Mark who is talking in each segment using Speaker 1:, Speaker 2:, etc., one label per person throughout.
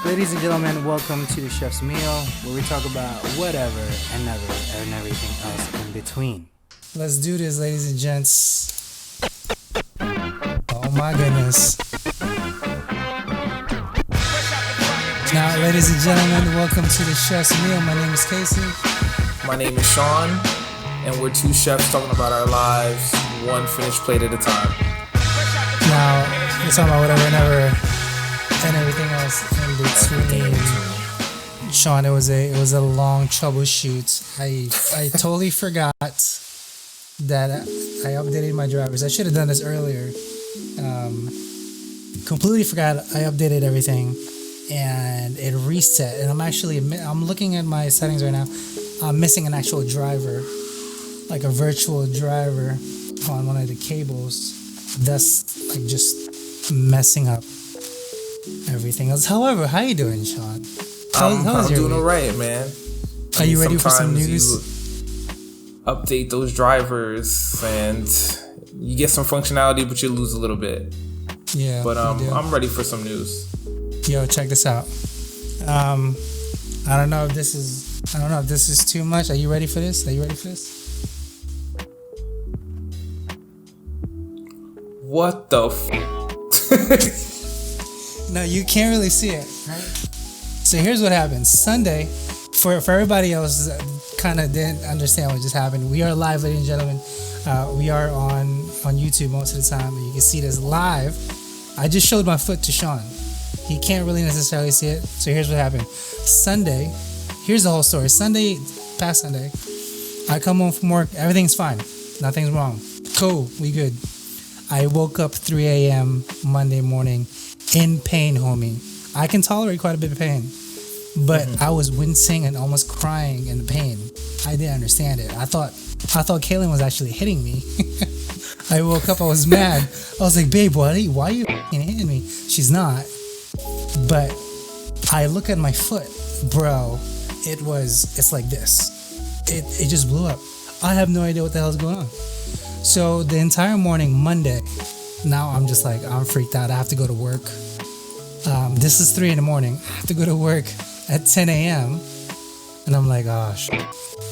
Speaker 1: Ladies and gentlemen, welcome to the Chef's Meal, where we talk about whatever and never and everything else in between. Let's do this, ladies and gents. Oh my goodness. Now, ladies and gentlemen, welcome to the Chef's Meal. My name is Casey.
Speaker 2: My name is Sean, and we're two chefs talking about our lives, one finished plate at a time.
Speaker 1: Now, we're talking about whatever and ever and everything else in between. Sean, it was a long troubleshoot. I totally forgot that I updated my drivers. I should have done this earlier. Completely forgot I updated everything, and it reset. And I'm looking at my settings right now. I'm missing an actual driver, like a virtual driver on one of the cables. That's like just messing up everything else. However, how you doing, Sean?
Speaker 2: I'm doing alright, man.
Speaker 1: Are you ready for some news?
Speaker 2: You update those drivers and you get some functionality, but you lose a little bit.
Speaker 1: Yeah.
Speaker 2: But I'm ready for some news.
Speaker 1: Yo, check this out. I don't know if this is too much. Are you ready for this?
Speaker 2: What the
Speaker 1: No, you can't really see it, right? So here's what happened. Sunday, for everybody else that kind of didn't understand what just happened, we are live, ladies and gentlemen. We are on YouTube most of the time, and you can see this live. I just showed my foot to Sean. He can't really necessarily see it. So here's what happened. Sunday, here's the whole story. Past Sunday, I come home from work. Everything's fine. Nothing's wrong. Cool. We good. I woke up 3 a.m. Monday morning in pain, homie. I can tolerate quite a bit of pain, but I was wincing and almost crying in the pain. I didn't understand it. I thought Kaylin was actually hitting me. I woke up, I was mad. I was like, babe, why are you hitting me? She's not. But I look at my foot, bro. It's like this. It just blew up. I have no idea what the hell's going on. So the entire morning, Monday, now I'm just like, I'm freaked out. I have to go to work. This is 3 a.m. I have to go to work at 10 a.m. And I'm like, oh, shit.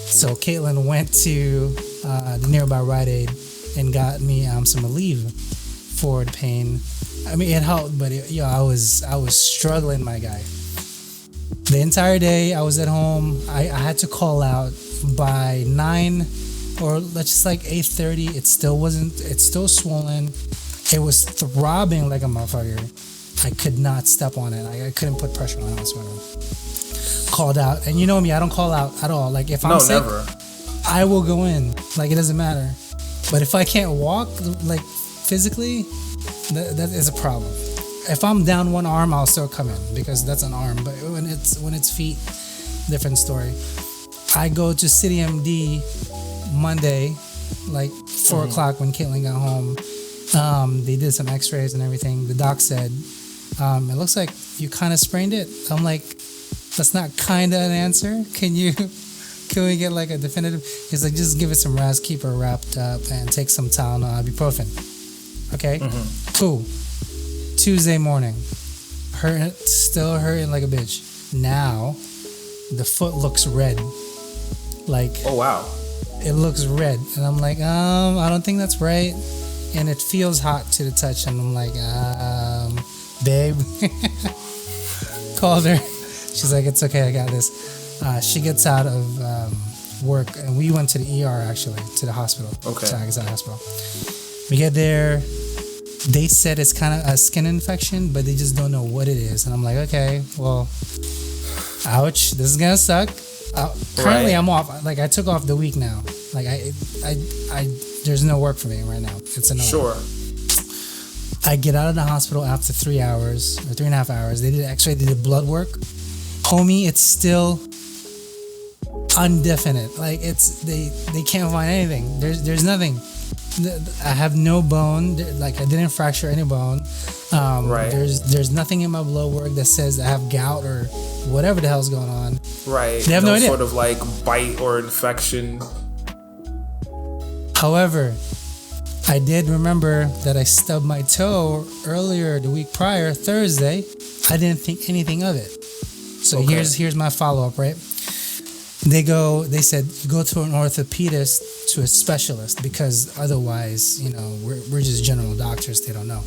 Speaker 1: So Caitlin went to the nearby Rite Aid and got me some Aleve for the pain. I mean, it helped, but I was struggling, my guy. The entire day I was at home. I had to call out by 9, or let's just like 8:30. It's still swollen. It was throbbing like a motherfucker. I could not step on it. I couldn't put pressure on it whatsoever. Called out, and you know me, I don't call out at all. Like if I'm sick,
Speaker 2: never.
Speaker 1: I will go in. Like it doesn't matter. But if I can't walk, like physically, that is a problem. If I'm down one arm, I'll still come in because that's an arm. But when it's feet, different story. I go to City MD Monday, like 4 o'clock when Caitlin got home. They did some x-rays and everything. The doc said, it looks like you kind of sprained it. I'm like, that's not kind of an answer. Can we get like a definitive? He's like, just give it some rest, keep her wrapped up, and take some Tylenol, ibuprofen. Okay? Cool. Tuesday morning, still hurting like a bitch. Now, the foot looks red. Like,
Speaker 2: oh wow.
Speaker 1: It looks red. And I'm like, I don't think that's right. And it feels hot to the touch. And I'm like, babe. Called her. She's like, it's okay, I got this. She gets out of work, and we went to the ER, actually, to the hospital.
Speaker 2: Okay.
Speaker 1: So I guess at the hospital. We get there. They said it's kind of a skin infection, but they just don't know what it is. And I'm like, okay, well, ouch, this is gonna suck. Currently, I'm off. Like, I took off the week now. Like, I there's no work for me right now. It's annoying.
Speaker 2: Sure.
Speaker 1: I get out of the hospital after 3 hours, or 3.5 hours. They did x-ray, they did blood work. Homie, it's still undefinite. Like, they can't find anything. There's nothing. I have no bone. Like, I didn't fracture any bone.
Speaker 2: Right.
Speaker 1: There's nothing in my blood work that says I have gout or whatever the hell's going on.
Speaker 2: Right.
Speaker 1: They have no idea.
Speaker 2: Sort of like bite or infection.
Speaker 1: However, I did remember that I stubbed my toe earlier the week prior, Thursday. I didn't think anything of it. So here's my follow up, right? They said go to an orthopedist, to a specialist, because otherwise, we're just general doctors. They don't know.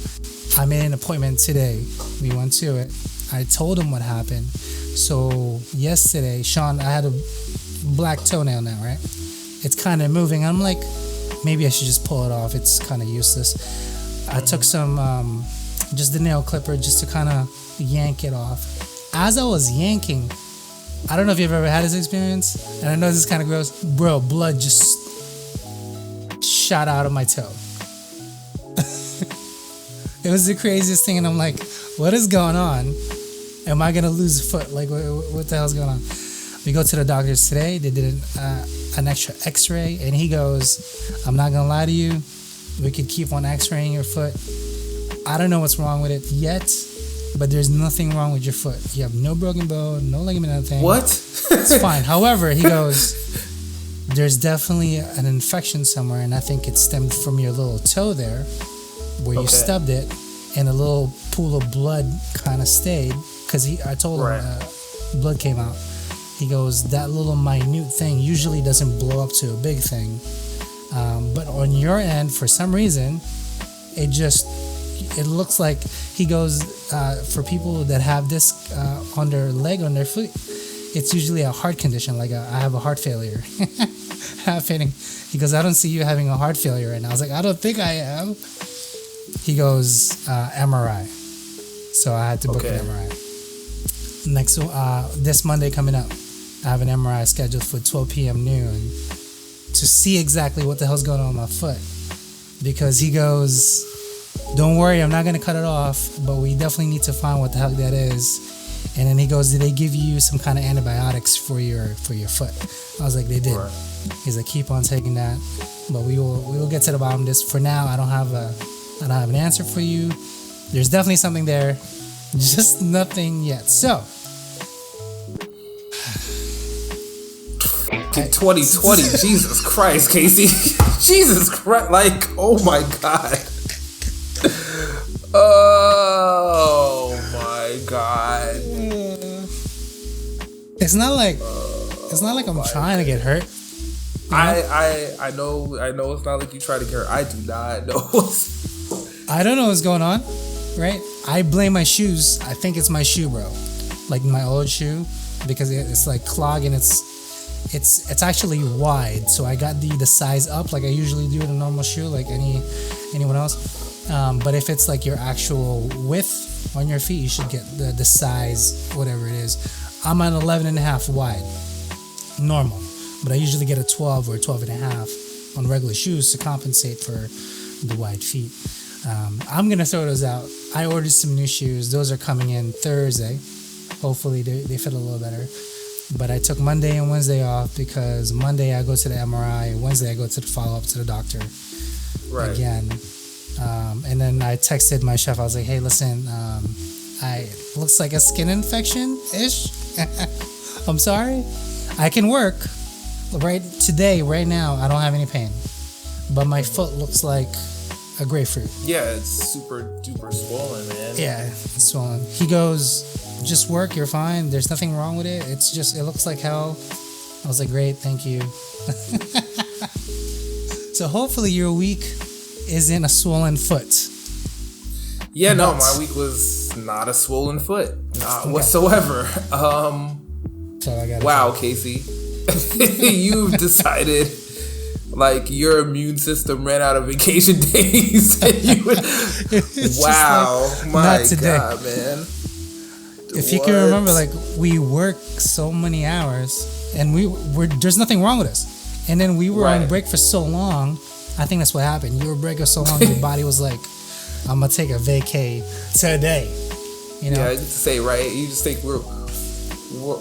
Speaker 1: I made an appointment today. We went to it. I told him what happened. So yesterday, Sean, I had a black toenail now, right? It's kind of moving. I'm like, maybe I should just pull it off. It's kind of useless. I took some, just the nail clipper just to kind of yank it off. As I was yanking, I don't know if you've ever had this experience, and I know this is kind of gross. Bro, blood just shot out of my toe. It was the craziest thing, and I'm like, what is going on? Am I going to lose a foot? Like, what the hell's going on? We go to the doctors today. They did an extra x-ray, and he goes, I'm not going to lie to you. We could keep on x-raying your foot. I don't know what's wrong with it yet, but there's nothing wrong with your foot. You have no broken bone, no ligament, nothing.
Speaker 2: What?
Speaker 1: It's fine. However, he goes, there's definitely an infection somewhere, and I think it stemmed from your little toe there, where you stubbed it, and a little pool of blood kind of stayed, because I told him blood came out. He goes, that little minute thing usually doesn't blow up to a big thing, but on your end, for some reason, it looks like, he goes, for people that have this on their leg, on their foot, it's usually a heart condition, like I have a heart failure. He goes, I don't see you having a heart failure right now. I was like, I don't think I am. He goes, MRI. So I had to book an MRI. Next, this Monday coming up, I have an MRI scheduled for 12 p.m. noon to see exactly what the hell's going on with my foot. Because he goes, don't worry, I'm not going to cut it off, but we definitely need to find what the heck that is. And then he goes, did they give you some kind of antibiotics for your foot? I was like, they did. Right. He's like, keep on taking that, but we will get to the bottom of this. For now, I don't have an answer for you. There's definitely something there, just nothing yet. So
Speaker 2: 2020, Jesus Christ, Casey. Jesus Christ, like, oh my God. Oh my God.
Speaker 1: It's not like I'm trying to get hurt.
Speaker 2: I know it's not like you try to get hurt. I do not know.
Speaker 1: I don't know what's going on, right? I blame my shoes. I think it's my shoe, bro. Like my old shoe, because it's like clogging. It's actually wide, so I got the size up like I usually do in a normal shoe, like anyone else. But if it's like your actual width on your feet, you should get the size, whatever it is. I'm at 11.5 wide, normal, but I usually get a 12 or 12.5 on regular shoes to compensate for the wide feet. I'm gonna throw those out. I ordered some new shoes. Those are coming in Thursday. Hopefully they fit a little better. But I took Monday and Wednesday off because Monday I go to the MRI, Wednesday I go to the follow-up to the doctor again. And then I texted my chef. I was like, hey, listen, looks like a skin infection-ish. I'm sorry. I can work. Right now, I don't have any pain. But my foot looks like a grapefruit.
Speaker 2: Yeah, it's super duper swollen, man.
Speaker 1: Yeah, it's swollen. He goes, just work, you're fine. There's nothing wrong with it. It looks like hell. I was like, great, thank you. So hopefully your week isn't a swollen foot.
Speaker 2: Yeah, no, my week was not a swollen foot. Not whatsoever. Wow, Casey. You've decided like your immune system ran out of vacation days. Wow, like, my God, man.
Speaker 1: If you can remember, like, we work so many hours and there's nothing wrong with us. And then we were on break for so long. I think that's what happened. You were break for so long, your body was like, I'm going to take a vacay today. You know?
Speaker 2: Yeah, I used to say, right? You just think we're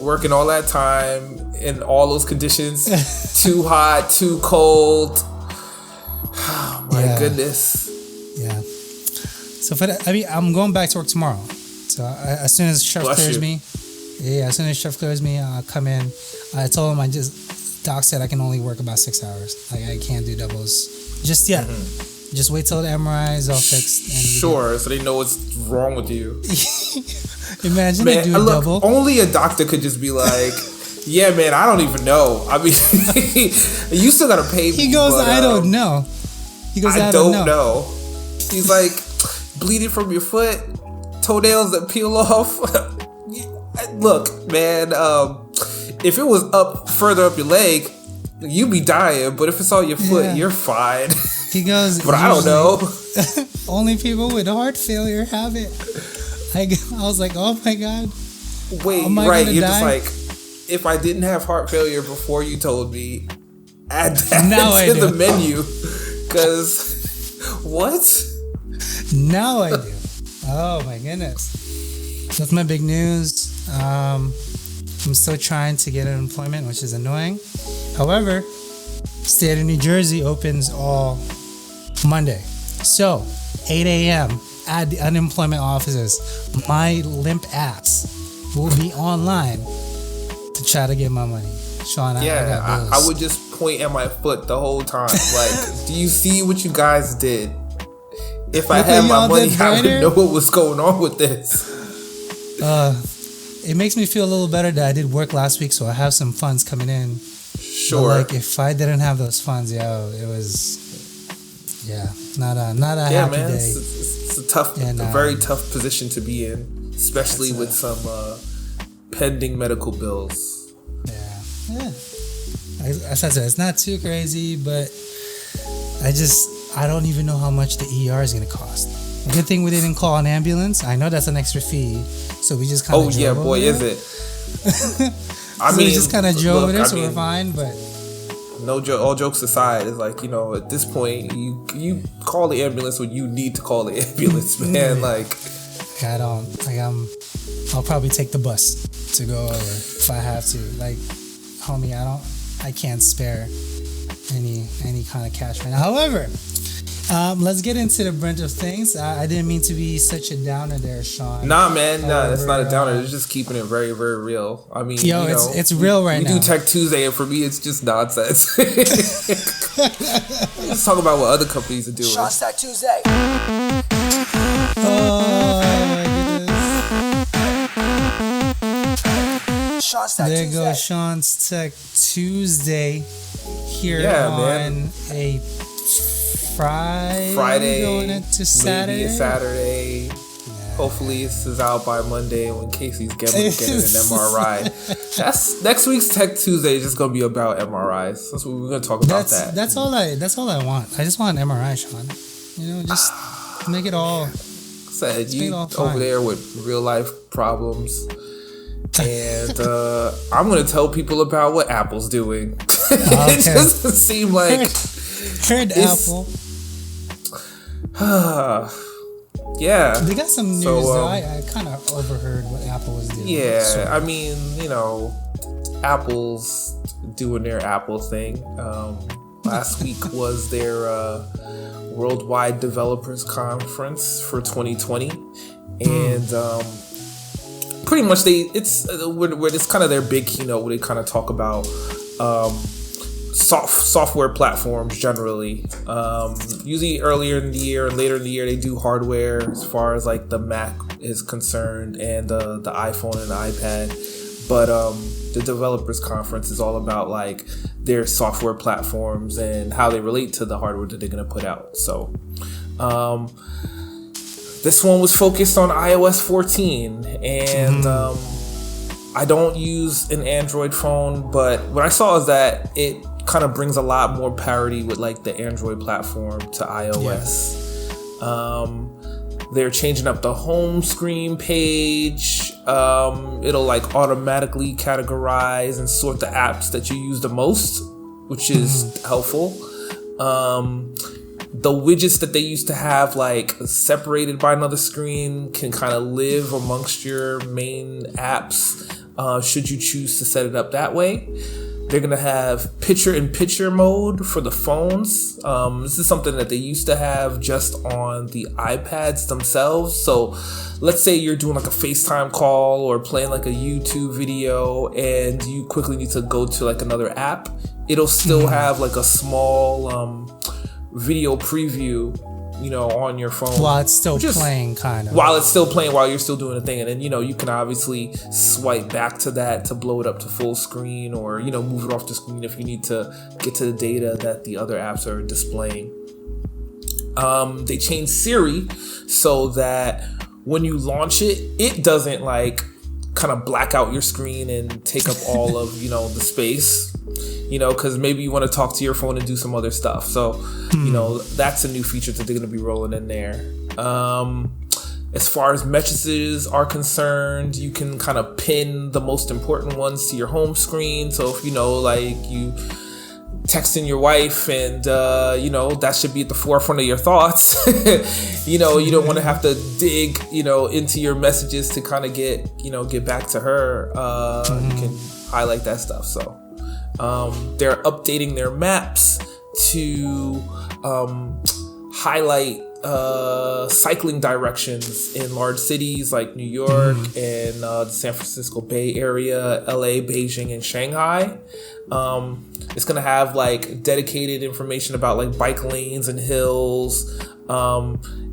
Speaker 2: working all that time in all those conditions. Too hot, too cold. Oh, my goodness.
Speaker 1: Yeah. So I'm going back to work tomorrow. So as soon as chef clears me, I'll come in. I told him Doc said I can only work about 6 hours. Like I can't do doubles just yet. Mm-hmm. Just wait till the MRI is all fixed. And
Speaker 2: sure, so they know what's wrong with you.
Speaker 1: Imagine
Speaker 2: Man,
Speaker 1: they do a
Speaker 2: look,
Speaker 1: double.
Speaker 2: only a doctor could just be like, yeah, man, I don't even know. I mean, you still gotta pay me.
Speaker 1: He goes,
Speaker 2: but,
Speaker 1: I don't know. He goes,
Speaker 2: I don't know. He's like, bleeding from your foot, toenails that peel off. Look, man, if it was further up your leg, you'd be dying. But if it's on your foot, you're fine.
Speaker 1: He goes,
Speaker 2: but I don't know.
Speaker 1: Only people with heart failure have it. I was like, oh my God.
Speaker 2: Wait, right. You're just like, if I didn't have heart failure before you told me, add that to the menu. Because, what?
Speaker 1: Now I do. Oh my goodness. That's my big news. I'm still trying to get unemployment, which is annoying. However, state of New Jersey opens all Monday. So, 8 a.m. at the unemployment offices, my limp ass will be online to try to get my money. Sean, I got bills.
Speaker 2: I would just point at my foot the whole time. Like, do you see what you guys did? If I had my money, I would know what was going on with this.
Speaker 1: It makes me feel a little better that I did work last week, so I have some funds coming in.
Speaker 2: Sure.
Speaker 1: But like, if I didn't have those funds, it was, not a happy
Speaker 2: man,
Speaker 1: day.
Speaker 2: It's a tough, a very tough position to be in, especially with some pending medical bills.
Speaker 1: Yeah. As I said, it's not too crazy, but I don't even know how much the ER is going to cost. Good thing we didn't call an ambulance. I know that's an extra fee, so we just kind of.
Speaker 2: Oh yeah, boy, is it? I mean,
Speaker 1: we just kind of drove it, so we're fine. But
Speaker 2: all jokes aside, it's like, at this point, you call the ambulance when you need to call the ambulance, man. Like,
Speaker 1: I'll probably take the bus to go over if I have to. Like, homie, I can't spare any kind of cash right now. However, let's get into the brunt of things. I didn't mean to be such a downer there, Sean.
Speaker 2: Nah, man, it's not a downer. It's just keeping it very, very real. I mean,
Speaker 1: it's real right now.
Speaker 2: We do Tech Tuesday, and for me, it's just nonsense. Let's talk about what other companies are doing.
Speaker 3: Sean's Tech Tuesday.
Speaker 1: Oh my goodness.
Speaker 3: Sean's Tech
Speaker 1: there
Speaker 3: Tuesday.
Speaker 1: goes Sean's Tech Tuesday here on a Friday going into Saturday.
Speaker 2: Maybe a Saturday. Hopefully this is out by Monday when Casey's getting an MRI. That's next week's Tech Tuesday is just gonna be about MRIs. That's what we're gonna talk about.
Speaker 1: That's all I want. I just want an MRI, Sean. Just make it all.
Speaker 2: Said you over there with real life problems. And I'm gonna tell people about what Apple's doing. It doesn't seem like
Speaker 1: heard Apple.
Speaker 2: Yeah,
Speaker 1: they got some news though. I kind of overheard what Apple was doing.
Speaker 2: Yeah, so. I mean, Apple's doing their Apple thing. Last week was their Worldwide Developers Conference for 2020, and pretty much it's kind of their big keynote where they kind of talk about software platforms generally. Usually earlier in the year and later in the year they do hardware as far as like the Mac is concerned and the iPhone and the iPad. But the developers conference is all about like their software platforms and how they relate to the hardware that they're gonna put out. So this one was focused on iOS 14 and I don't use an Android phone, but what I saw is that it kind of brings a lot more parity with like the Android platform to iOS. They're changing up the home screen page. It'll like automatically categorize and sort the apps that you use the most, which is helpful. The widgets that they used to have like separated by another screen can kind of live amongst your main apps, should you choose to set it up that way. They're going to have picture-in-picture mode for the phones. This is something that they used to have just on the iPads themselves. So let's say you're doing like a FaceTime call or playing like a YouTube video and you quickly need to go to like another app. It'll still have like a small video preview on your phone
Speaker 1: while it's still playing, kind of.
Speaker 2: While it's still playing, while you're still doing a thing. And then, you can obviously swipe back to that to blow it up to full screen, or, move it off the screen if you need to get to the data that the other apps are displaying. They changed Siri so that when you launch it, it doesn't kind of black out your screen and take up all of, the space, because maybe you want to talk to your phone and do some other stuff. So, that's a new feature that they're going to be rolling in there. As far as messages are concerned, you can kind of pin the most important ones to your home screen. So if, you texting your wife and, that should be at the forefront of your thoughts. You don't want to have to dig, into your messages to kind of get back to her. You can highlight that stuff. So they're updating their maps to highlight cycling directions in large cities like New York and the San Francisco Bay Area, LA, Beijing, and Shanghai. It's gonna have dedicated information about bike lanes and hills.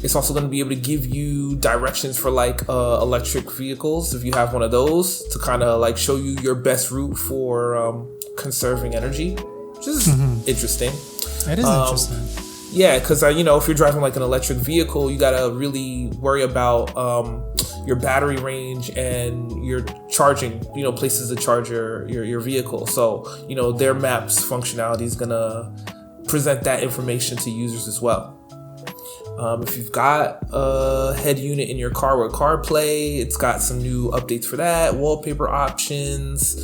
Speaker 2: It's also gonna be able to give you directions for electric vehicles if you have one of those, to kind of show you your best route for conserving energy, which is interesting.
Speaker 1: It is interesting.
Speaker 2: Yeah, because if you're driving an electric vehicle, you gotta really worry about your battery range and your charging, places to charge your vehicle. So, their maps functionality is gonna present that information to users as well. If you've got a head unit in your car with CarPlay, it's got some new updates for that, wallpaper options.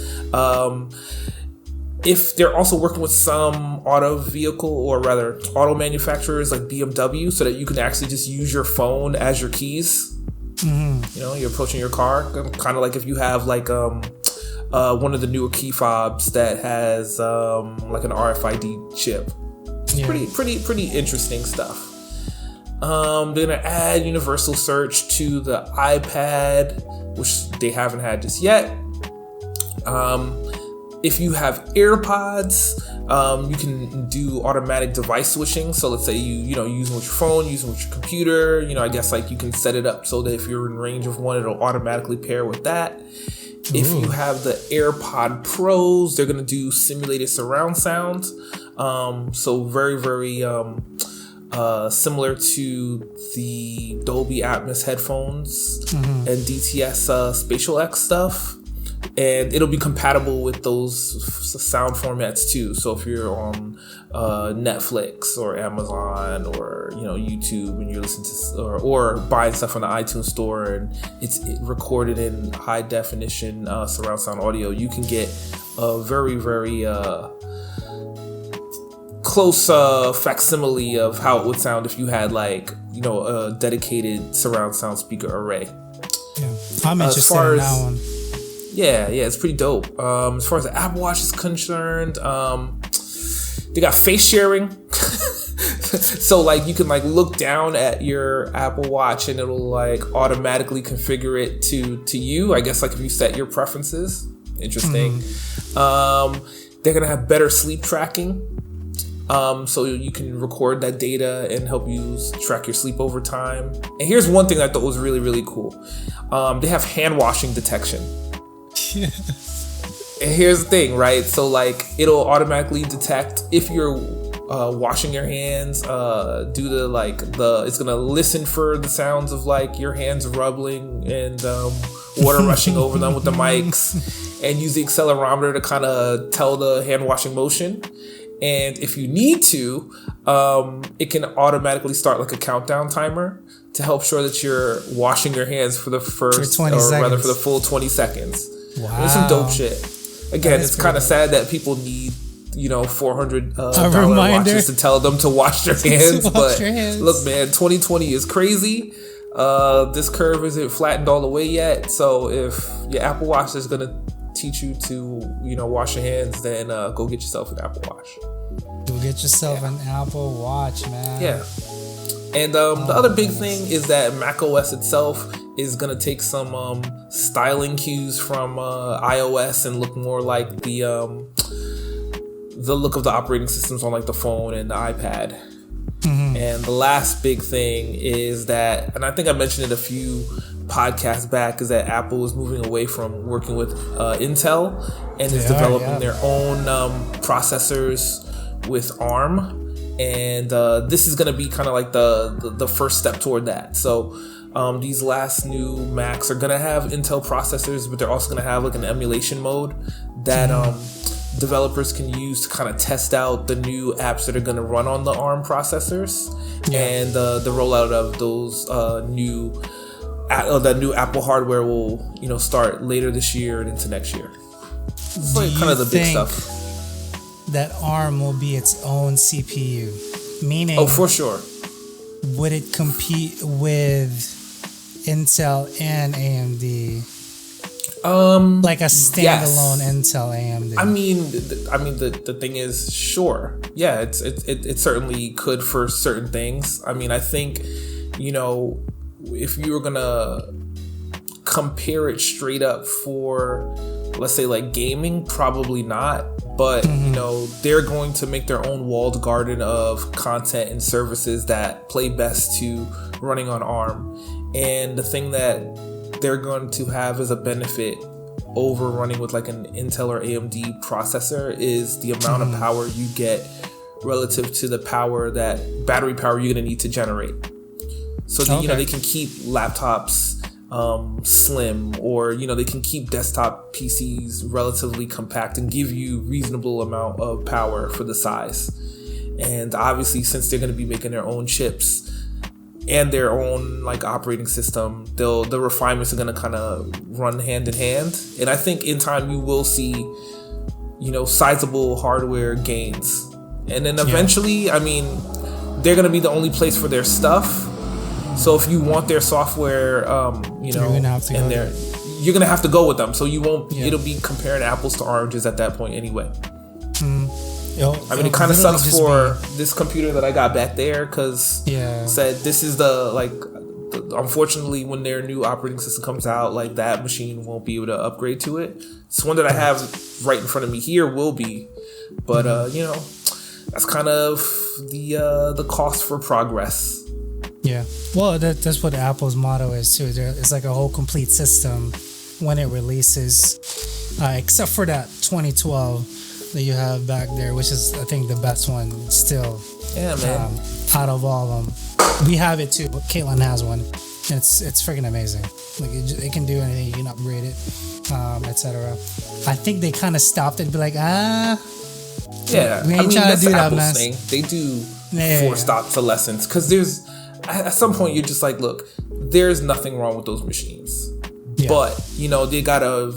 Speaker 2: If they're also working with some auto manufacturers like BMW, so that you can actually just use your phone as your keys. You're approaching your car, kind of like if you have one of the newer key fobs that has an RFID chip. It's pretty interesting stuff. They're gonna add universal search to the iPad, which they haven't had just yet. If you have AirPods, you can do automatic device switching. So let's say you using with your phone, using with your computer, I guess you can set it up so that if you're in range of one, it'll automatically pair with that. If you have the AirPod Pros, they're going to do simulated surround sound. So very, very similar to the Dolby Atmos headphones and DTS Spatial X stuff. And it'll be compatible with those sound formats too. So if you're on Netflix or Amazon or YouTube, and you're listening to or buying stuff on the iTunes store, and it's recorded in high definition surround sound audio, you can get a very, very close facsimile of how it would sound if you had a dedicated surround sound speaker array.
Speaker 1: Yeah, I'm interested in that one.
Speaker 2: Yeah, it's pretty dope. As far as the Apple Watch is concerned, they got face sharing. So you can look down at your Apple Watch and it'll automatically configure it to you. I guess if you set your preferences. Interesting. They're gonna have better sleep tracking. So you can record that data and help you track your sleep over time. And here's one thing I thought was really, really cool. They have hand washing detection. Yeah. And here's the thing, right? So it'll automatically detect if you're washing your hands, due to it's gonna listen for the sounds of your hands rubbling and water rushing over them with the mics, and use the accelerometer to kind of tell the hand washing motion. And if you need to, it can automatically start a countdown timer to help sure that you're washing your hands for the first, for the full 20 seconds.
Speaker 1: Wow.
Speaker 2: It's some dope shit. Again, it's kind of sad that people need, $400 watches to tell them to wash their hands. Look, man, 2020 is crazy. This curve isn't flattened all the way yet. So if your Apple Watch is gonna teach you to, wash your hands, then go get yourself an Apple Watch.
Speaker 1: Go get yourself an Apple Watch, man.
Speaker 2: Yeah. And the other big thing is that macOS itself is going to take some styling cues from iOS and look more like the look of the operating systems on the phone and the iPad. And the last big thing is that, and I think I mentioned it a few podcasts back, is that Apple is moving away from working with Intel and is developing their own processors with ARM. And this is going to be kind of like the first step toward that. So these last new Macs are going to have Intel processors, but they're also going to have like an emulation mode that developers can use to kind of test out the new apps that are going to run on the ARM processors. And the rollout of those that new Apple hardware will start later this year and into next year. It's like kind of the big stuff.
Speaker 1: That ARM will be its own CPU, meaning
Speaker 2: for sure.
Speaker 1: Would it compete with Intel and AMD? Like a standalone Intel AMD.
Speaker 2: I mean, the thing is, sure, yeah, it certainly could for certain things. I mean, I think, if you were gonna compare it straight up for, let's say, like gaming, probably not. But they're going to make their own walled garden of content and services that play best to running on ARM. And the thing that they're going to have as a benefit over running with like an Intel or AMD processor is the amount of power you get relative to the battery power you're going to need to generate. So that, they can keep laptops slim, or they can keep desktop PCs relatively compact and give you reasonable amount of power for the size. And obviously, since they're going to be making their own chips and their own like operating system, the refinements are going to kind of run hand in hand. And I think in time you will see sizable hardware gains. And then eventually, I mean, they're going to be the only place for their stuff. So if you want their software, you're gonna have to go with them. So you won't. It'll be comparing apples to oranges at that point anyway. I mean, it kind of sucks for this computer that I got back there, because said this is unfortunately, when their new operating system comes out, like that machine won't be able to upgrade to it. This one that I have right in front of me here will be, but that's kind of the cost for progress.
Speaker 1: Yeah, well, that's what Apple's motto is too. It's like a whole complete system when it releases, except for that 2012 that you have back there, which is, I think, the best one still.
Speaker 2: Yeah, man.
Speaker 1: Out of all of them, we have it too. Caitlin has one, and it's freaking amazing. Like it can do anything. You can upgrade it, etc. I think they kind of stopped it and be like,
Speaker 2: yeah,
Speaker 1: we ain't trying to do that,
Speaker 2: Apple's
Speaker 1: man.
Speaker 2: Thing. They do forced obsolescence, because at some point you're just like, look, there's nothing wrong with those machines, but they gotta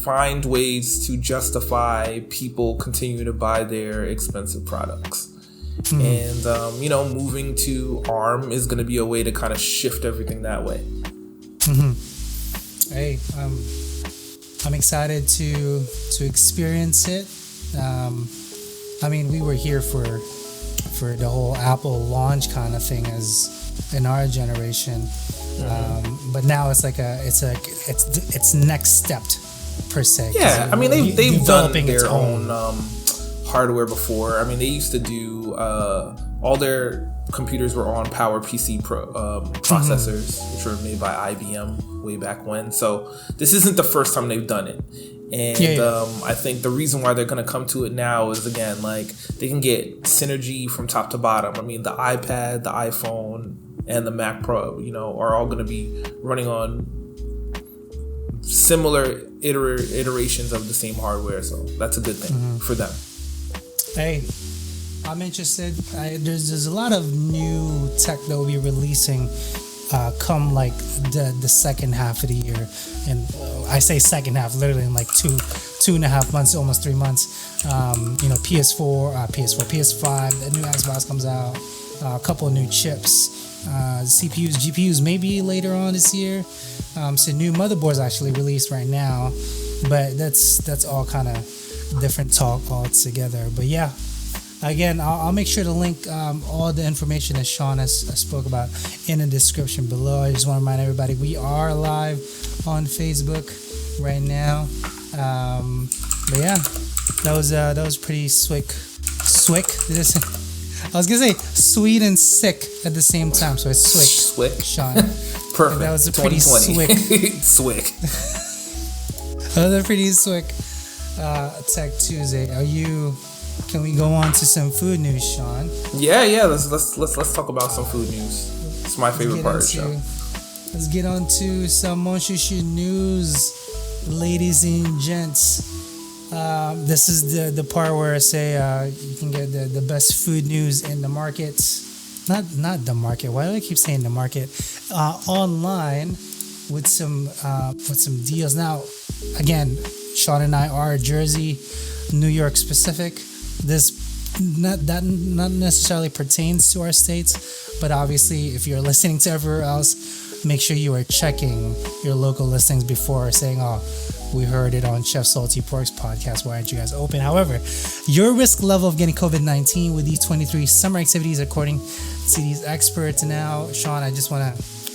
Speaker 2: find ways to justify people continue to buy their expensive products. And moving to ARM is going to be a way to kind of shift everything that way.
Speaker 1: Hey, I'm excited to experience it. I mean, we were here for the whole Apple launch kind of thing as in our generation, but now it's like it's next stepped per se.
Speaker 2: Yeah, I mean they've done their own hardware before. I mean, they used to do all their computers were on PowerPC processors, which were made by IBM way back when. So this isn't the first time they've done it. And I think the reason why they're going to come to it now is, again, like they can get synergy from top to bottom. I mean, the iPad, the iPhone, and the Mac Pro, are all going to be running on similar iterations of the same hardware. So that's a good thing for them.
Speaker 1: Hey, I'm interested. There's a lot of new tech that will be releasing come like the second half of the year, and I say second half literally in like 2.5 months, almost 3 months. PS5, the new Xbox comes out, a couple of new chips, CPUs, GPUs maybe later on this year. So new motherboards actually released right now, but that's all kind of different talk altogether. But yeah, again, I'll make sure to link all the information that Sean has spoke about in the description below. I just want to remind everybody we are live on Facebook right now. But yeah, that was pretty swick. I was gonna say sweet and sick at the same time, so it's swick.
Speaker 2: Swick.
Speaker 1: Sean.
Speaker 2: Perfect.
Speaker 1: That was a pretty
Speaker 2: 2020.
Speaker 1: swick.
Speaker 2: Swick.
Speaker 1: That was a pretty swick Tech Tuesday. Can we go on to some food news, Sean?
Speaker 2: Yeah. Let's talk about some food news. It's my favorite part of the show.
Speaker 1: Let's get on to some Monshushu news, ladies and gents. This is the part where I say you can get the best food news in the market. Not the market. Why do I keep saying the market? Online with some deals. Now, again, Sean and I are Jersey, New York specific. This not necessarily pertains to our states, but obviously, if you're listening to everywhere else, make sure you are checking your local listings before saying, "Oh, we heard it on Chef Salty Pork's podcast. Why aren't you guys open?" However, your risk level of getting COVID-19 with these 23 summer activities, according to these experts. Now, Sean, I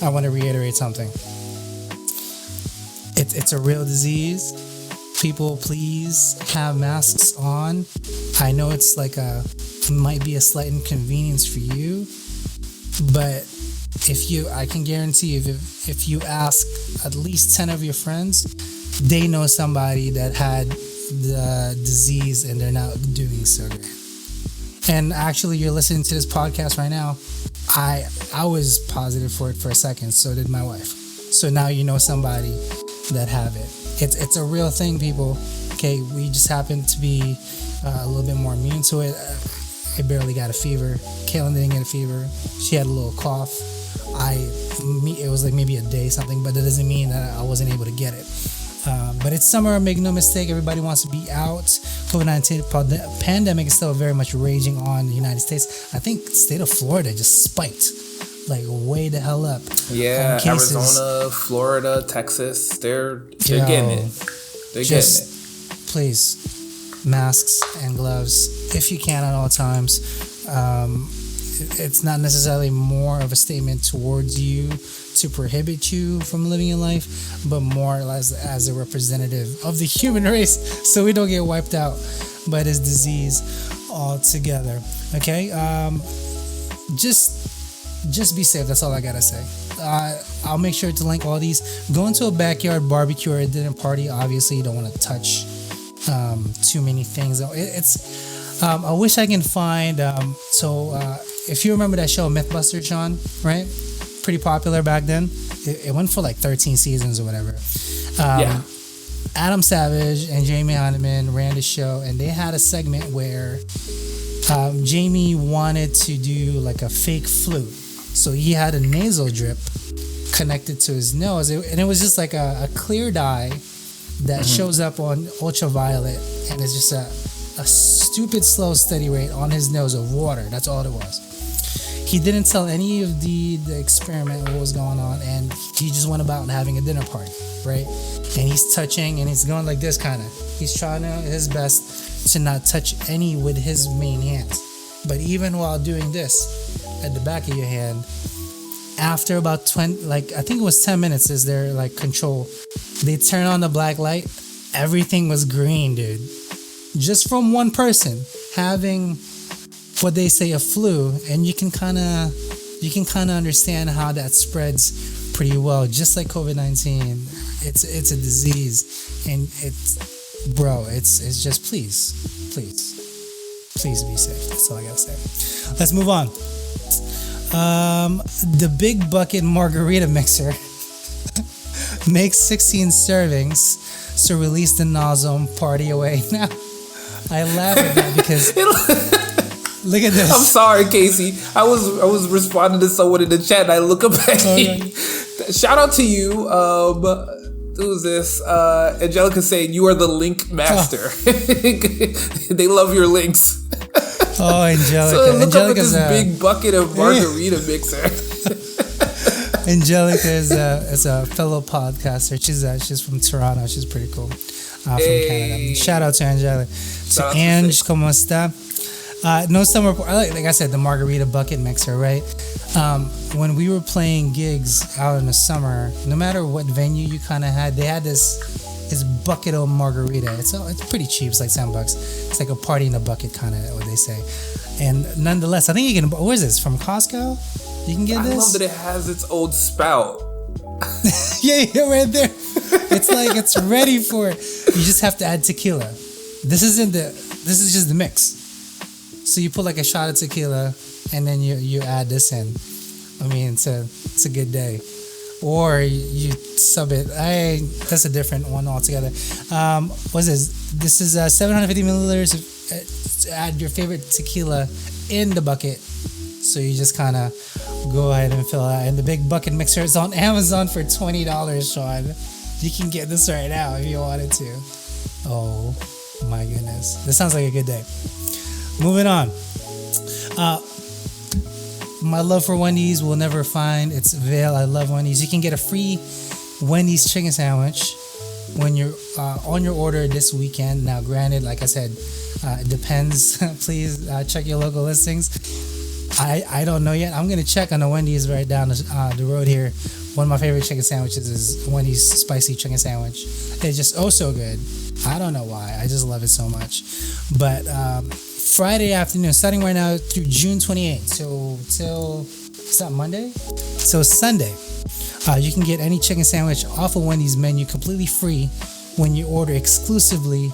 Speaker 1: want to reiterate something. It's a real disease. People, please have masks on. I know it's might be a slight inconvenience for you, but I can guarantee if you ask at least 10 of your friends, they know somebody that had the disease and they're not doing so good. And actually, you're listening to this podcast right now. I was positive for it for a second, so did my wife. So now you know somebody that have it. It's a real thing, people. Okay, we just happen to be a little bit more immune to it. I barely got a fever. Kaylin didn't get a fever. She had a little cough. It was like maybe a day something, but that doesn't mean that I wasn't able to get it. But it's summer, make no mistake. Everybody wants to be out. COVID-19 pandemic is still very much raging on the United States. I think the state of Florida just spiked like way the hell up.
Speaker 2: Yeah, Arizona, Florida, Texas, they're getting it. They're getting it.
Speaker 1: Please, masks and gloves if you can at all times. It's not necessarily more of a statement towards you to prohibit you from living your life, but more as a representative of the human race, so we don't get wiped out by this disease altogether. Okay, just be safe. That's all I gotta say. I'll make sure to link all these. Go into a backyard barbecue or a dinner party. Obviously, you don't want to touch too many things. I wish I can find. If you remember that show Mythbusters, Sean, right? Pretty popular back then. It went for like 13 seasons or whatever.
Speaker 2: Yeah.
Speaker 1: Adam Savage and Jamie Hyneman ran the show, and they had a segment where Jamie wanted to do like a fake flu. So he had a nasal drip connected to his nose, and it was just like a clear dye that shows up on ultraviolet, and it's just a stupid slow steady rate on his nose of water. That's all it was. He didn't tell any of the experiment what was going on, and he just went about having a dinner party, right? And he's touching, and he's going like this kind of. He's trying his best to not touch any with his main hands. But even while doing this, at the back of your hand, after about 20, I think it was 10 minutes is their control. They turn on the black light. Everything was green, dude. Just from one person having what they say a flu, and you can kind of understand how that spreads pretty well. Just like COVID-19, it's a disease, and it's just please be safe. That's all I gotta say. Let's move on. The Big Bucket Margarita Mixer makes 16 servings, so release the nozzle and party away. Now, I laugh at that because look at this.
Speaker 2: I'm sorry, Casey. I was responding to someone in the chat, and I look up at you. Shout out to you. Who's this? Angelica saying you are the link master. They love your links.
Speaker 1: Oh, Angelica.
Speaker 2: So look up at this big bucket of margarita mixer.
Speaker 1: Angelica is a fellow podcaster. She's from Toronto. She's pretty cool. From Canada. Shout out to Angelica. So Ange, ¿cómo está? No summer. Like I said, the margarita bucket mixer, right? When we were playing gigs out in the summer, no matter what venue you kind of had, they had this is bucket of margarita. It's pretty cheap. It's like $7. It's like a party in a bucket kind of what they say. And nonetheless, I think you can. Where is this from? Costco? You can get this.
Speaker 2: I love that it has its old spout.
Speaker 1: yeah, right there. It's like it's ready for it. You just have to add tequila. This is just the mix. So you put like a shot of tequila, and then you add this in. I mean, it's a good day. Or you sub it. That's a different one altogether. What's this? This is 750 milliliters. Add your favorite tequila in the bucket. So you just kind of go ahead and fill it out. And the big bucket mixer is on Amazon for $20, Sean. You can get this right now if you wanted to. Oh my goodness. This sounds like a good day. Moving on. My love for Wendy's will never find its veil. I love Wendy's. You can get a free Wendy's chicken sandwich when you're on your order this weekend. Now, granted, like I said, it depends. Please check your local listings. I don't know yet. I'm going to check on the Wendy's right down the road here. One of my favorite chicken sandwiches is Wendy's spicy chicken sandwich. It's just so good. I don't know why. I just love it so much. But Friday afternoon, starting right now through June 28th. So till, is that Monday? So Sunday. You can get any chicken sandwich off of Wendy's menu completely free when you order exclusively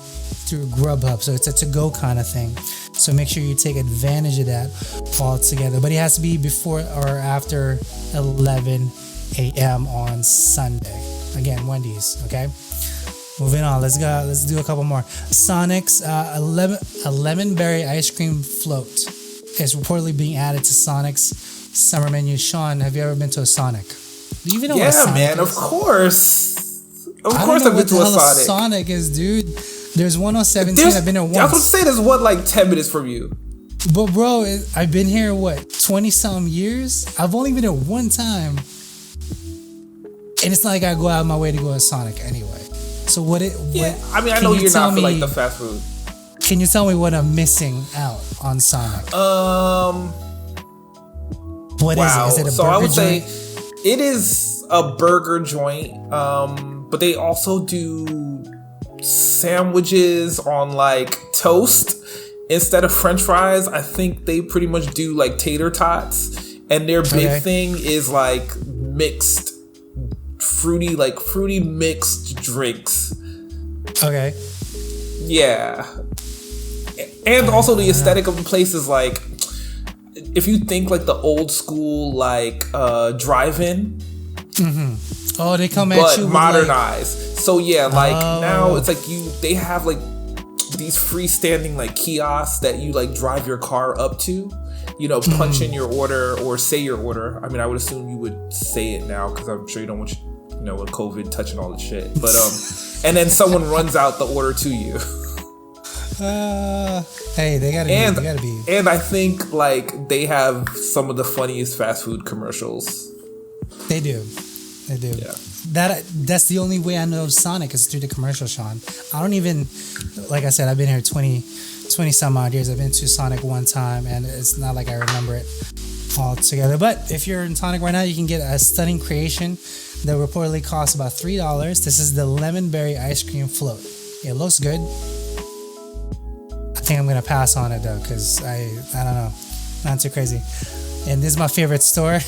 Speaker 1: through Grubhub. So it's a to-go kind of thing. So make sure you take advantage of that all together. But it has to be before or after 11 a.m. on Sunday. Again, Wendy's, okay? Moving on, let's go. Let's do a couple more. Sonic's a lemon berry ice cream float is reportedly being added to Sonic's summer menu. Sean, have you ever been to a Sonic? Do you even know what a Sonic is?
Speaker 2: Of course. Of course I've been to a Sonic.
Speaker 1: A Sonic is, dude. There's one on 17. I've been there once.
Speaker 2: I was going to say there's one like 10 minutes from you.
Speaker 1: But bro, I've been here, 20-something years? I've only been there one time. And it's not like I go out of my way to go to Sonic anyway. So I know you're not for like the fast food. Can you tell me what I'm missing out on Sonic? What is it? Is it a burger joint? I would say
Speaker 2: it is a burger joint. But they also do sandwiches on like toast instead of French fries. I think they pretty much do like tater tots, and their big thing is like mixed fruity mixed drinks. Okay. Yeah. And also the aesthetic of the place is like, if you think like the old school like drive-in.
Speaker 1: Mm-hmm. Oh, they come at you with
Speaker 2: modernized. So yeah, like now it's like they have like these freestanding like kiosks that you like drive your car up to. Punch in your order or say your order. I mean, I would assume you would say it now because I'm sure you don't want with COVID touching all the shit. But and then someone runs out the order to you.
Speaker 1: Hey, they gotta be.
Speaker 2: And I think like they have some of the funniest fast food commercials.
Speaker 1: They do. Yeah. That's the only way I know of Sonic is through the commercial, Sean. I don't even, like I said, I've been here 20 some odd years. I've been to Sonic one time, and it's not like I remember it all together. But if you're in Sonic right now, you can get a stunning creation that reportedly costs about $3. This is the lemon berry ice cream float. It looks good. I think I'm gonna pass on it though, because I don't know, not too crazy. And this is my favorite store.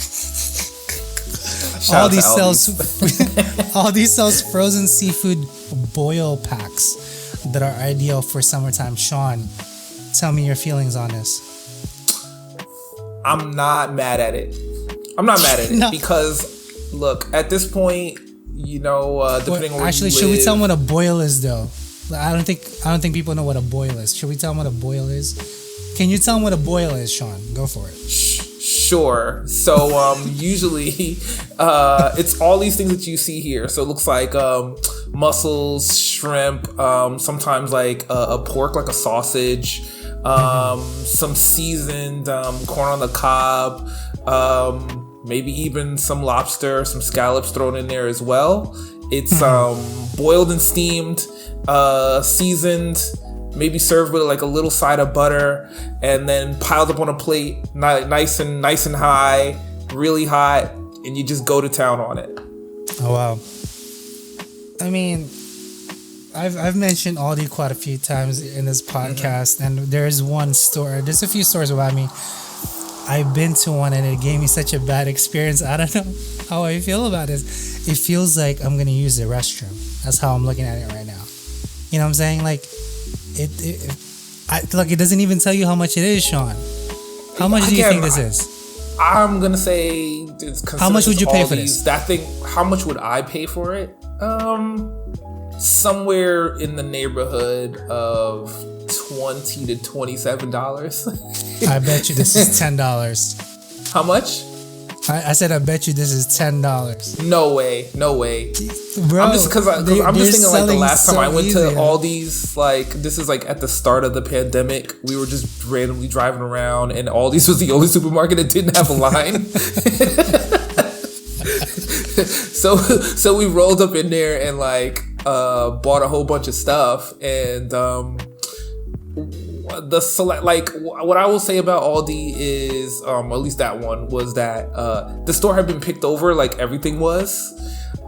Speaker 1: All these sells frozen seafood boil packs that are ideal for summertime. Sean, tell me your feelings on this.
Speaker 2: I'm not mad at it. No. Because look, at this point, depending on where
Speaker 1: actually,
Speaker 2: you
Speaker 1: should
Speaker 2: live,
Speaker 1: we tell them what a boil is though? I don't think people know what a boil is. Should we tell them what a boil is? Can you tell them what a boil is, Sean? Go for it.
Speaker 2: Sure. So usually it's all these things that you see here. So it looks like mussels, shrimp, sometimes like a pork, like a sausage, some seasoned corn on the cob, maybe even some lobster, some scallops thrown in there as well. It's boiled and steamed, seasoned, maybe served with like a little side of butter, and then piled up on a plate, nice and high, really hot, and you just go to town on it.
Speaker 1: Oh wow! I mean, I've mentioned Aldi quite a few times in this podcast, and there's one store. There's a few stores around me. I've been to one and it gave me such a bad experience. I don't know how I feel about this. It feels like I'm gonna use the restroom. That's how I'm looking at it right now. You know what I'm saying? Like, it doesn't even tell you how much it is, Sean. How much do you think this is?
Speaker 2: I'm gonna say.
Speaker 1: How much would you pay for this?
Speaker 2: That thing. How much would I pay for it? Somewhere in the neighborhood of $20 to $27.
Speaker 1: I bet you this is $10.
Speaker 2: How much?
Speaker 1: I said I bet you this is $10.
Speaker 2: No way,
Speaker 1: bro.
Speaker 2: I'm just I'm just thinking like the last time I went to
Speaker 1: huh?
Speaker 2: Aldi's, like this is like at the start of the pandemic. We were just randomly driving around, and Aldi's was the only supermarket that didn't have a line. So we rolled up in there and like bought a whole bunch of stuff, and what I will say about Aldi is, at least that one was that the store had been picked over, like everything was,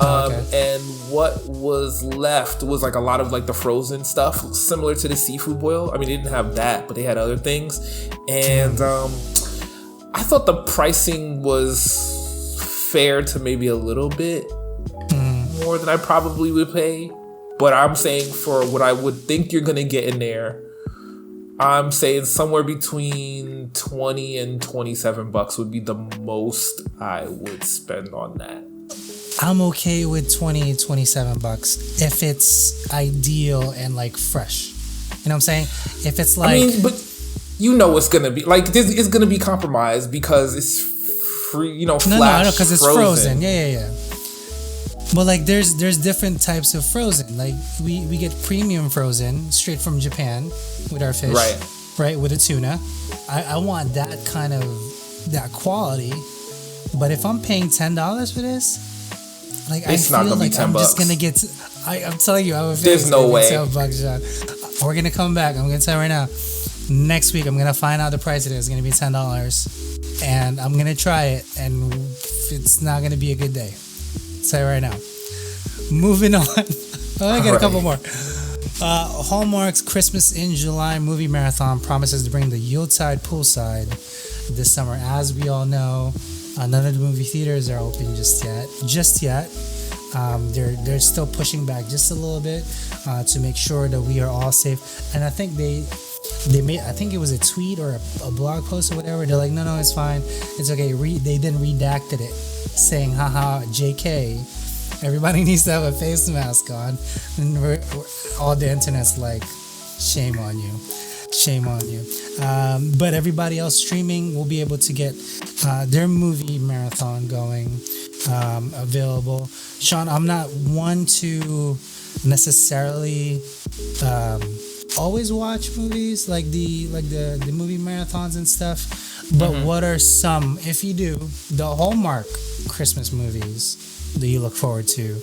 Speaker 2: and what was left was like a lot of like the frozen stuff, similar to the seafood boil. I mean, they didn't have that, but they had other things, and I thought the pricing was fair to maybe a little bit more than I probably would pay, but I'm saying for what I would think you're gonna get in there, I'm saying somewhere between $20 and $27 would be the most I would spend on that.
Speaker 1: I'm okay with $20, $27 if it's ideal and like fresh. You know what I'm saying? If it's like,
Speaker 2: I mean, but you know it's gonna be like this. It's gonna be compromised because it's free. You know,
Speaker 1: no, because it's frozen. Yeah. But like, there's different types of frozen. Like we get premium frozen straight from Japan with our fish, right? With the tuna. I want that kind of that quality. But if I'm paying $10 for this, like it's I feel like I'm just gonna get. I'm telling you, I would.
Speaker 2: There's no way.
Speaker 1: $10, John. We're gonna come back. I'm gonna tell you right now. Next week, I'm gonna find out the price. It is gonna be $10, and I'm gonna try it. And it's not gonna be a good day. Say right now. Moving on. I got a couple more. Hallmark's Christmas in July movie marathon promises to bring the Yuletide poolside this summer. As we all know, none of the movie theaters are open just yet. They're still pushing back just a little bit to make sure that we are all safe. And I think they made, I think it was a tweet or a blog post or whatever. They're like, no, it's fine, it's okay. They then redacted it, saying, haha, JK, everybody needs to have a face mask on. And all the internet's like, shame on you. But everybody else streaming will be able to get their movie marathon going, available. Sean, I'm not one to necessarily always watch movies like the movie marathons and stuff, but what are some, if you do, the Hallmark Christmas movies that you look forward to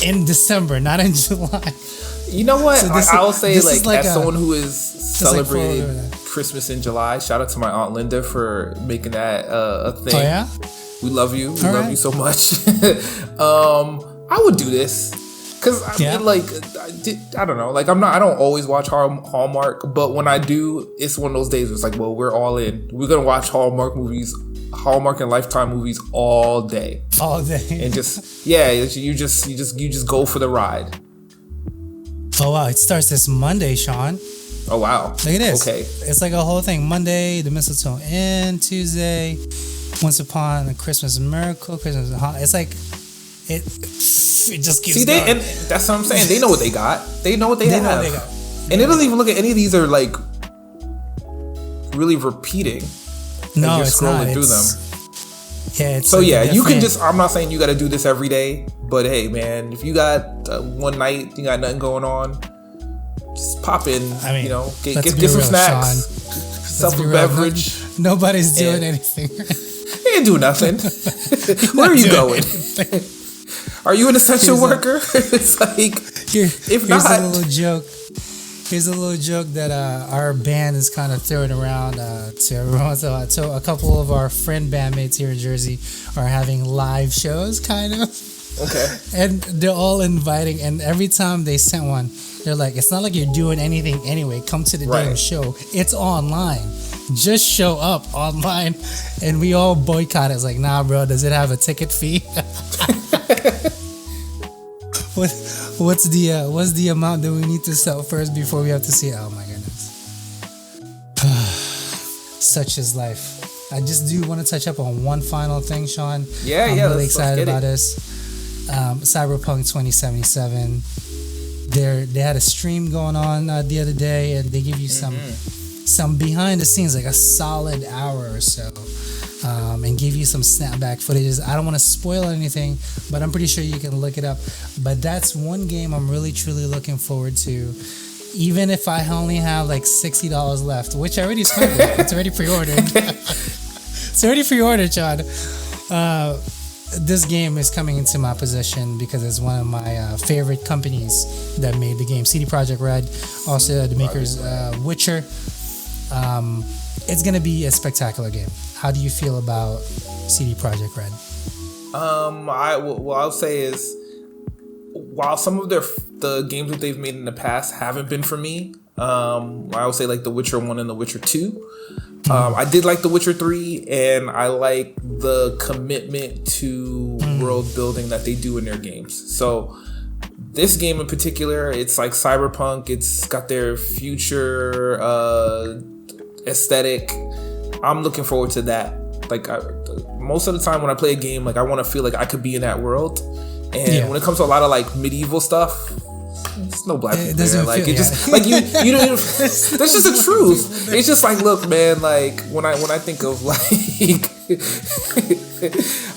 Speaker 1: in December, not in July?
Speaker 2: You know what? So I will say, like as someone who is celebrating Christmas in July, shout out to my Aunt Linda for making that a thing. Oh yeah, we love you. We love you so much. I would do this. Cause I mean, I don't know. Like I don't always watch Hallmark, but when I do, it's one of those days where it's like, well, we're all in. We're gonna watch Hallmark and Lifetime movies all day, and just you just go for the ride.
Speaker 1: Oh wow! It starts this Monday, Sean.
Speaker 2: Oh wow!
Speaker 1: Look at this.
Speaker 2: Okay,
Speaker 1: it's like a whole thing. Monday, The Mistletoe Inn. Tuesday, Once Upon a Christmas Miracle. It's like. It just keeps going.
Speaker 2: And that's what I'm saying. They know what they got. They know what they have. And it doesn't even look at any of these are like really repeating.
Speaker 1: No,
Speaker 2: you're
Speaker 1: it's
Speaker 2: scrolling
Speaker 1: not.
Speaker 2: through them.
Speaker 1: Yeah, it's
Speaker 2: so you can just. I'm not saying you got to do this every day, but hey, man, if you got one night, you got nothing going on, just pop in. I mean, get some snacks, self a beverage.
Speaker 1: Nobody's doing anything.
Speaker 2: They ain't do nothing. Where are you going? Are you an essential worker? It's like, if not,
Speaker 1: here's a little joke that our band is kind of throwing around to everyone. So a couple of our friend bandmates here in Jersey are having live shows, kind of.
Speaker 2: Okay.
Speaker 1: And they're all inviting, and every time they sent one, they're like, it's not like you're doing anything anyway. Come to the damn show. It's online. Just show up online. And we all boycott it. It's like, nah, bro, does it have a ticket fee? What's the amount that we need to sell first before we have to see it? Oh my goodness. Such is life. I just do want to touch up on one final thing, Sean. I'm really excited about this. Cyberpunk 2077. They had a stream going on the other day, and they give you some behind the scenes, like a solid hour or so, and give you some snapback footages. I don't want to spoil anything, but I'm pretty sure you can look it up. But that's one game I'm really truly looking forward to, even if I only have like $60 left, which I already spent it. It's already pre-ordered. It's already pre-ordered, John. This game is coming into my possession because it's one of my favorite companies that made the game. CD Projekt Red, also the makers Witcher. It's gonna be a spectacular game. How do you feel about CD Projekt Red?
Speaker 2: I'll say is, while some of the games that they've made in the past haven't been for me, I would say like The Witcher 1 and The Witcher 2. I did like The Witcher 3, and I like the commitment to world building that they do in their games. So this game in particular, it's like cyberpunk. It's got their future aesthetic. I'm looking forward to that. Like most of the time when I play a game, like I want to feel like I could be in that world. And when it comes to a lot of like medieval stuff, there's no black people there. Like it just like you don't. That's just the truth. It's just like, look, man. Like when I think of like,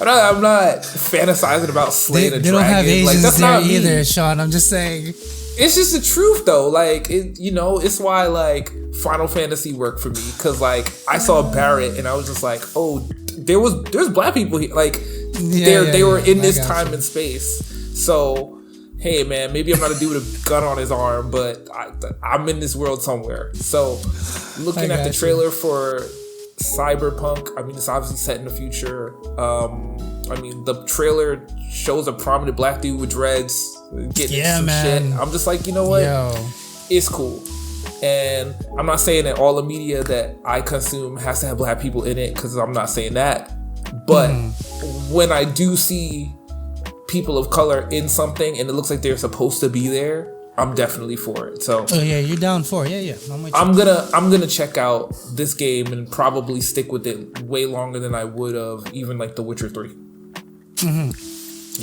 Speaker 2: I'm not fantasizing about slaying a dragon.
Speaker 1: They don't have Asians
Speaker 2: like, that's
Speaker 1: there
Speaker 2: not
Speaker 1: either,
Speaker 2: me.
Speaker 1: Sean. I'm just saying.
Speaker 2: It's just the truth, though. Like it's why like Final Fantasy worked for me, because like I saw Barrett and I was just like, oh, there's black people here. Like they were in this time and space. So. Hey man, maybe I'm not a dude with a gun on his arm, but I'm in this world somewhere. So, looking at the trailer for Cyberpunk, I mean, it's obviously set in the future. I mean, the trailer shows a prominent black dude with dreads getting some shit. I'm just like, you know what? It's cool. And I'm not saying that all the media that I consume has to have black people in it, because I'm not saying that. But when I do see people of color in something and it looks like they're supposed to be there, I'm definitely for it. So
Speaker 1: you're down for it. Yeah.
Speaker 2: I'm gonna check out this game and probably stick with it way longer than I would have even like The Witcher 3.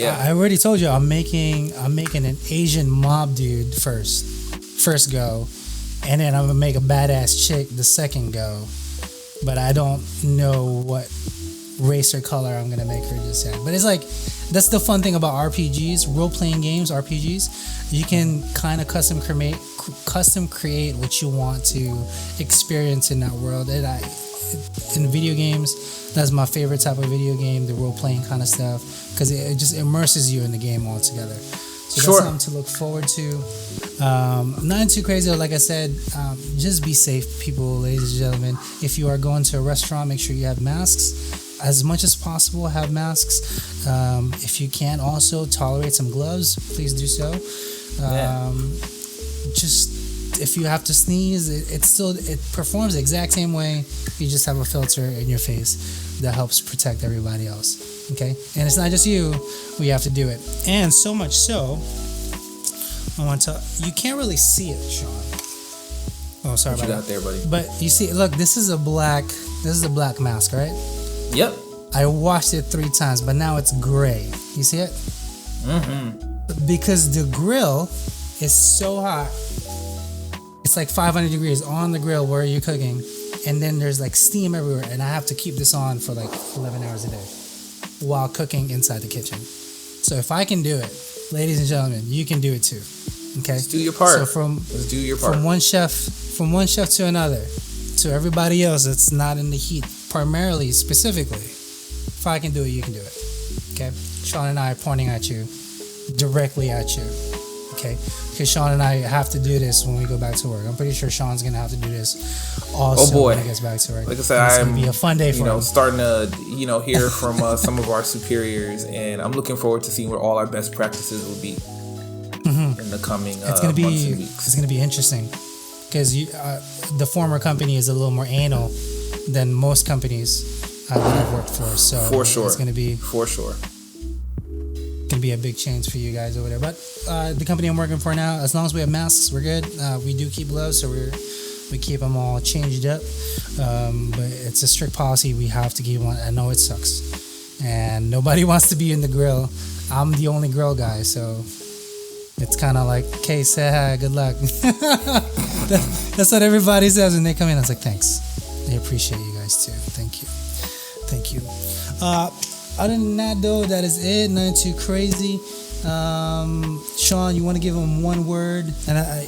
Speaker 1: I already told you I'm making an Asian mob dude first go, and then I'm gonna make a badass chick the second go, but I don't know what race or color I'm gonna make her just yet. But it's like, that's the fun thing about RPGs, role-playing games, RPGs. You can kind of custom create what you want to experience in that world. And in video games, that's my favorite type of video game, the role-playing kind of stuff, because it just immerses you in the game altogether. So that's something to look forward to. Nothing too crazy. Like I said, just be safe, people, ladies and gentlemen. If you are going to a restaurant, make sure you have masks. As much as possible, have masks. If you can also tolerate some gloves, please do so. Just if you have to sneeze, it performs the exact same way. You just have a filter in your face that helps protect everybody else. Okay, and it's not just you. We have to do it, and so much so. You can't really see it, Sean. Oh, sorry about that. What you got there, buddy? But you see, look, this is a black mask, right?
Speaker 2: Yep.
Speaker 1: I washed it 3 times, but now it's gray. You see it? Because the grill is so hot. It's like 500 degrees on the grill where you're cooking. And then there's like steam everywhere. And I have to keep this on for like 11 hours a day while cooking inside the kitchen. So if I can do it, ladies and gentlemen, you can do it too. Okay?
Speaker 2: Let's do your part.
Speaker 1: So
Speaker 2: Let's do your part.
Speaker 1: From one chef to another, to everybody else that's not in the heat, primarily, specifically, if I can do it, you can do it. Okay? Sean and I are pointing at you, directly at you. Okay? because Sean and I have to do this when we go back to work. I'm pretty sure Sean's gonna have to do this also when he gets back to work.
Speaker 2: Like I said, it's
Speaker 1: gonna be a fun day for him.
Speaker 2: Starting to hear from some of our superiors, and I'm looking forward to seeing what all our best practices will be in the coming months and weeks.
Speaker 1: It's gonna be interesting because the former company is a little more anal than most companies that I've worked for. So
Speaker 2: for sure,
Speaker 1: it's gonna be Gonna be a big change for you guys over there. But the company I'm working for now, as long as we have masks, we're good. We do keep gloves, so we keep them all changed up. But it's a strict policy. We have to keep them. I know it sucks, and nobody wants to be in the grill. I'm the only grill guy, so it's kind of like, okay, say hi, good luck. That's what everybody says when they come in. I was like, thanks. I appreciate you guys too. Thank you. Other than that, though, that is it. Nothing too crazy. Sean, you want to give him one word? And I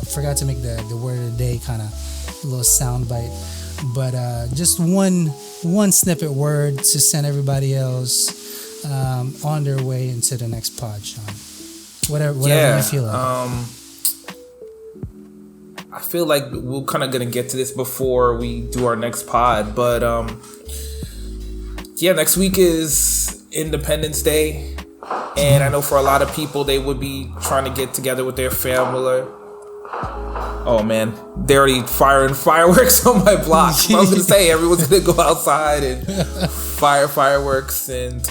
Speaker 1: forgot to make the word of the day kind of a little sound bite. But just one snippet word to send everybody else on their way into the next pod, Sean. Whatever you feel like.
Speaker 2: I feel like we're kind of going to get to this before we do our next pod. But next week is Independence Day. And I know for a lot of people, they would be trying to get together with their family. Oh, man. They're already firing fireworks on my block. I was going to say, everyone's going to go outside and fire fireworks and,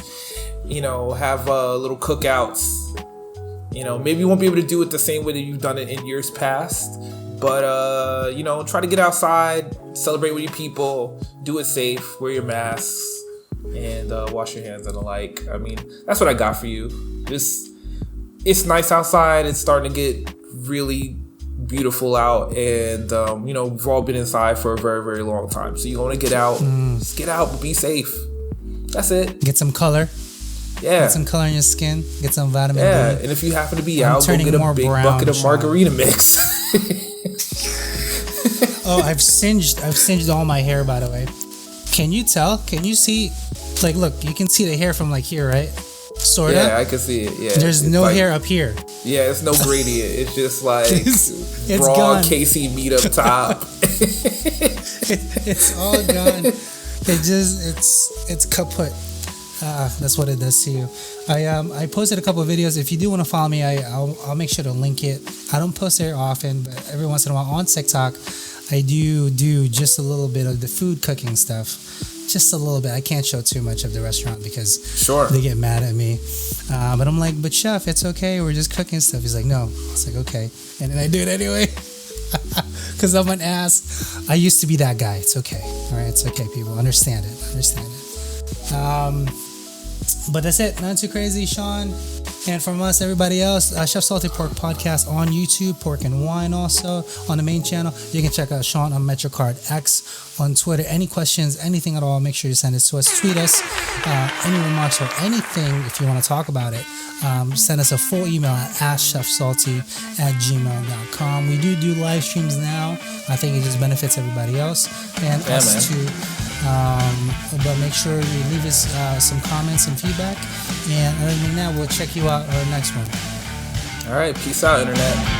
Speaker 2: have little cookouts. Maybe you won't be able to do it the same way that you've done it in years past. But, try to get outside, celebrate with your people, do it safe, wear your masks, and wash your hands and the like. I mean, that's what I got for you. It's nice outside. It's starting to get really beautiful out. And, we've all been inside for a very, very long time. So you want to get out, just get out, but be safe. That's it.
Speaker 1: Get some color.
Speaker 2: Yeah.
Speaker 1: Get some color in your skin. Get some vitamin D.
Speaker 2: Yeah, and if you happen to be out, go get a big bucket of margarita mix.
Speaker 1: Oh, I've singed all my hair, by the way. Can you tell? Can you see? Like, look, you can see the hair from like here, right? Sorta.
Speaker 2: Yeah, I can see it. Yeah.
Speaker 1: There's no hair up here.
Speaker 2: Yeah, it's no gradient. It's just like
Speaker 1: it's
Speaker 2: raw
Speaker 1: gone.
Speaker 2: KC meat up top.
Speaker 1: It's all gone. It's kaput. That's what it does to you. I posted a couple of videos. If you do want to follow me, I'll make sure to link it. I don't post there often, but every once in a while on TikTok, I do just a little bit of the food cooking stuff. Just a little bit. I can't show too much of the restaurant because they get mad at me. But I'm like, but chef, it's okay. We're just cooking stuff. He's like, no. It's like, okay. And then I do it anyway. Because I'm an ass. I used to be that guy. It's okay. All right. It's okay, people. Understand it. But that's it. Not too crazy, Sean. And from us, everybody else, Chef Salty Pork Podcast on YouTube, Pork and Wine also on the main channel. You can check out Sean on MetroCard X on Twitter. Any questions, anything at all, make sure you send it to us. Tweet us, any remarks or anything if you want to talk about it. Send us a full email at AskChefSalty@gmail.com. We do live streams now. I think it just benefits everybody else and us too. But make sure you leave us some comments and feedback. And other than that, we'll check you out on our next one.
Speaker 2: All right. Peace out, Internet.